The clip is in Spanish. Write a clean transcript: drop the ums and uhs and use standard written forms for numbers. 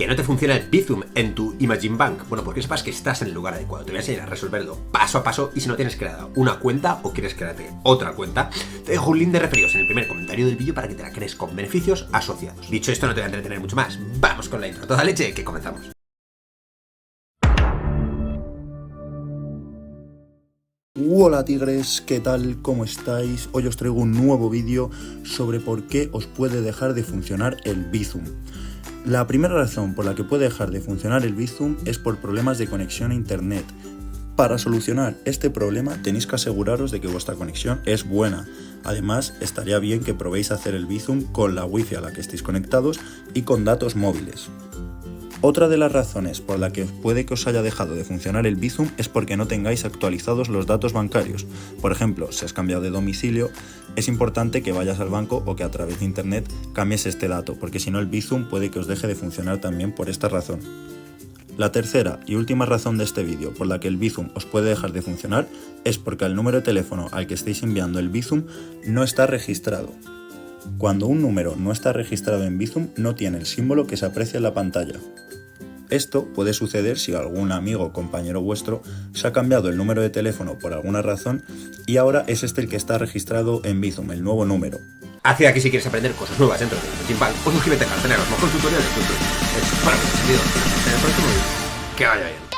¿Que no te funciona el Bizum en tu Imagine Bank? Bueno, porque sepas que estás en el lugar adecuado. Te voy a enseñar a resolverlo paso a paso y si no tienes creada una cuenta o quieres crearte otra cuenta, te dejo un link de referidos en el primer comentario del vídeo para que te la crees con beneficios asociados. Dicho esto, no te voy a entretener mucho más. Vamos con la intro. Toda leche, que comenzamos. Hola tigres, ¿qué tal? ¿Cómo estáis? Hoy os traigo un nuevo vídeo sobre por qué os puede dejar de funcionar el Bizum. La primera razón por la que puede dejar de funcionar el Bizum es por problemas de conexión a internet. Para solucionar este problema tenéis que aseguraros de que vuestra conexión es buena. Además, estaría bien que probéis hacer el Bizum con la wifi a la que estéis conectados y con datos móviles. Otra de las razones por la que puede que os haya dejado de funcionar el Bizum es porque no tengáis actualizados los datos bancarios. Por ejemplo, si has cambiado de domicilio, es importante que vayas al banco o que a través de internet cambies este dato, porque si no el Bizum puede que os deje de funcionar también por esta razón. La tercera y última razón de este vídeo por la que el Bizum os puede dejar de funcionar es porque el número de teléfono al que estéis enviando el Bizum no está registrado. Cuando un número no está registrado en Bizum, no tiene el símbolo que se aprecia en la pantalla. Esto puede suceder si algún amigo o compañero vuestro se ha cambiado el número de teléfono por alguna razón y ahora es este el que está registrado en Bizum, el nuevo número. Hacia aquí si quieres aprender cosas nuevas dentro de Imagine Bank o suscríbete al canal, tener los mejores tutoriales. Para que te en el próximo vídeo. Que vaya bien.